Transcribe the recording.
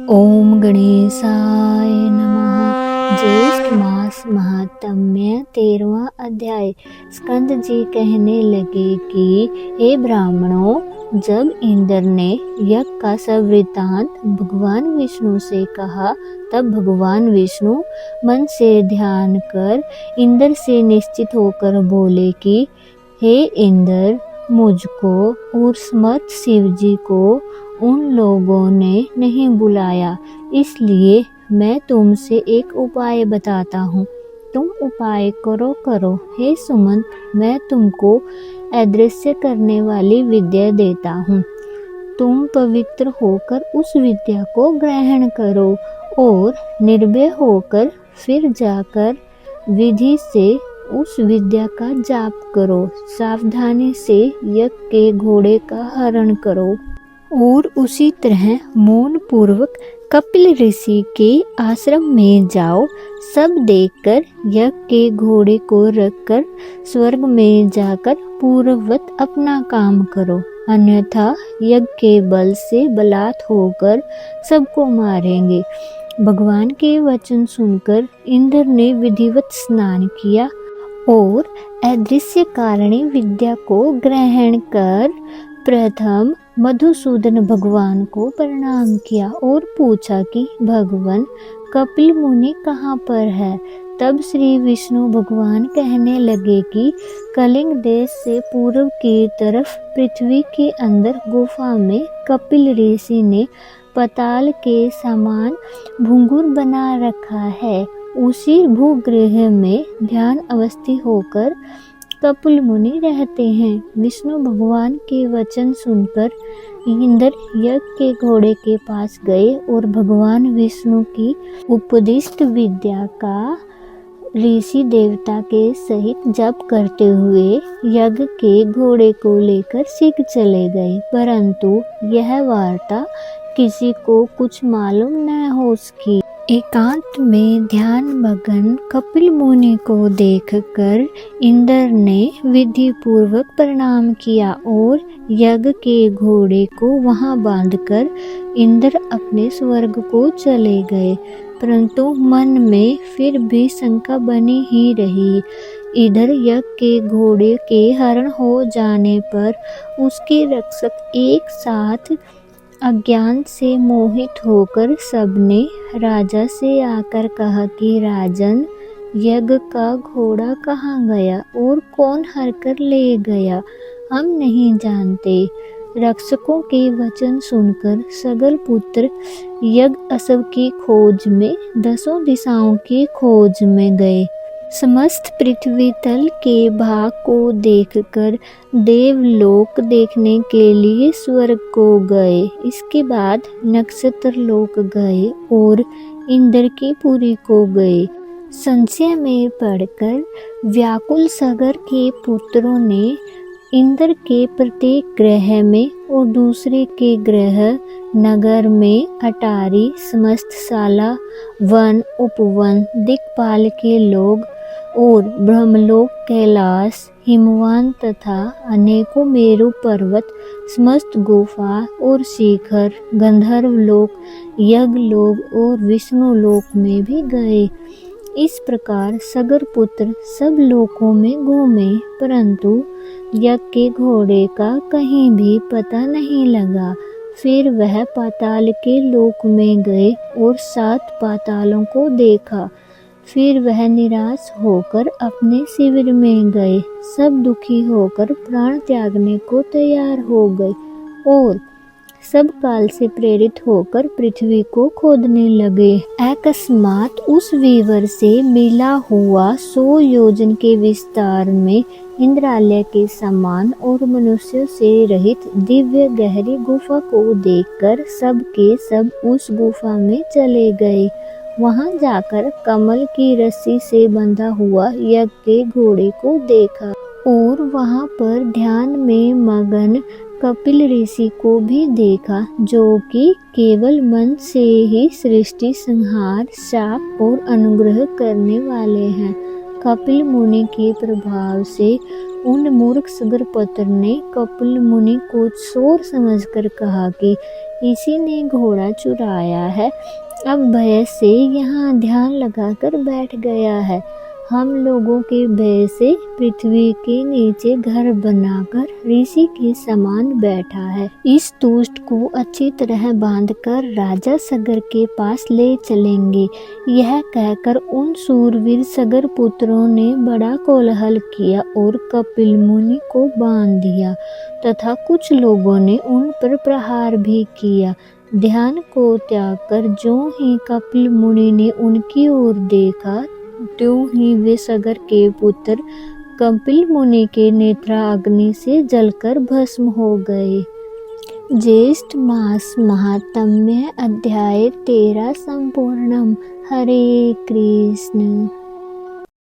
ओम गणेशाय नमः। ज्येष्ठ मास महात्म्य 13वां अध्याय। स्कंद जी कहने लगे कि हे ब्राह्मणों, जब इंद्र ने यज्ञ का सब वृत्तांत भगवान विष्णु से कहा, तब भगवान विष्णु मन से ध्यान कर इंद्र से निश्चित होकर बोले कि हे इंद्र, मुझको और समर्थ शिव जी को उन लोगों ने नहीं बुलाया, इसलिए मैं तुमसे एक उपाय बताता हूँ। तुम उपाय करो। हे सुमंत, मैं तुमको अदृश्य करने वाली विद्या देता हूँ। तुम पवित्र होकर उस विद्या को ग्रहण करो और निर्भय होकर फिर जाकर विधि से उस विद्या का जाप करो। सावधानी से यज्ञ के घोड़े का हरण करो और उसी तरह मौन पूर्वक कपिल ऋषि के आश्रम में जाओ। सब देखकर यज्ञ के घोड़े को रखकर स्वर्ग में जाकर पूर्ववत अपना काम करो, अन्यथा यज्ञ के बल से बलात् होकर सबको मारेंगे। भगवान के वचन सुनकर इंद्र ने विधिवत स्नान किया और अदृश्य कारणी विद्या को ग्रहण कर प्रथम मधुसूदन भगवान को प्रणाम किया और पूछा कि भगवान कपिल मुनि कहाँ पर है। तब श्री विष्णु भगवान कहने लगे कि कलिंग देश से पूर्व की तरफ पृथ्वी के अंदर गुफा में कपिल ऋषि ने पताल के समान भंगुर बना रखा है। उसी भूगृह में ध्यान अवस्थी होकर कपिल मुनि रहते हैं। विष्णु भगवान के वचन सुनकर इंद्र यज्ञ के घोड़े के पास गए और भगवान विष्णु की उपदिष्ट विद्या का ऋषि देवता के सहित जप करते हुए यज्ञ के घोड़े को लेकर शीघ्र चले गए, परंतु यह वार्ता किसी को कुछ मालूम न हो सकी। एकांत में ध्यान मगन कपिल मुनि को देखकर इंद्र ने विधि पूर्वक प्रणाम किया और यज्ञ के घोड़े को वहां बांधकर इंद्र अपने स्वर्ग को चले गए। परंतु मन में फिर भी शंका बनी ही रही। इधर यज्ञ के घोड़े के हरण हो जाने पर उसके रक्षक एक साथ अज्ञान से मोहित होकर सबने राजा से आकर कहा कि राजन, यज्ञ का घोड़ा कहाँ गया और कौन हरकर ले गया, हम नहीं जानते। रक्षकों के वचन सुनकर सगल पुत्र यज्ञ असव की खोज में 10 दिशाओं की खोज में गए। समस्त पृथ्वी तल के भाग को देखकर देवलोक देखने के लिए स्वर्ग को गए। इसके बाद नक्षत्र लोक गए और इंद्र की पुरी को गए। संशय में पड़कर व्याकुल सगर के पुत्रों ने इंद्र के प्रत्येक ग्रह में और दूसरे के ग्रह नगर में अटारी, समस्त शाला, वन, उपवन, दिक्पाल के लोग और ब्रह्मलोक, कैलाश, हिमवान तथा अनेकों मेरु पर्वत, समस्त गुफा और शिखर, गंधर्व लोक, यज्ञ लोक और विष्णु लोक में भी गए। इस प्रकार सगर पुत्र सब लोकों में घूमे, परंतु यज्ञ के घोड़े का कहीं भी पता नहीं लगा। फिर वह पाताल के लोक में गए और 7 पातालों को देखा। फिर वह निराश होकर अपने शिविर में गए। सब दुखी होकर प्राण त्यागने को तैयार हो गए और सब काल से प्रेरित होकर पृथ्वी को खोदने लगे। अकस्मात उस वीवर से मिला हुआ 100 योजन के विस्तार में इंद्रालय के समान और मनुष्य से रहित दिव्य गहरी गुफा को देखकर सब के सब उस गुफा में चले गए। वहां जाकर कमल की रस्सी से बंधा हुआ यज्ञ के घोड़े को देखा और वहां पर ध्यान में मगन कपिल ऋषि को भी देखा, जो कि केवल मन से ही सृष्टि, संहार, शाप और अनुग्रह करने वाले हैं। कपिल मुनि के प्रभाव से उन मूर्ख सगरपुत्र ने कपिल मुनि को चोर समझकर कहा कि इसी ने घोड़ा चुराया है, अब भय से यहाँ ध्यान लगाकर बैठ गया है। हम लोगों के भय से पृथ्वी के नीचे घर बनाकर ऋषि के समान बैठा है। इस दुष्ट को अच्छी तरह बांधकर राजा सगर के पास ले चलेंगे। यह कहकर उन शूरवीर सगर पुत्रों ने बड़ा कोलाहल किया और कपिल मुनि को बांध दिया तथा कुछ लोगों ने उन पर प्रहार भी किया। ध्यान को त्याग कर जो ही कपिल मुनि ने उनकी ओर देखा, त्यों ही वे सगर के पुत्र कपिल मुनि के नेत्राग्नि से जलकर भस्म हो गए। ज्येष्ठ मास महात्म्य अध्याय 13 संपूर्णम। हरे कृष्ण।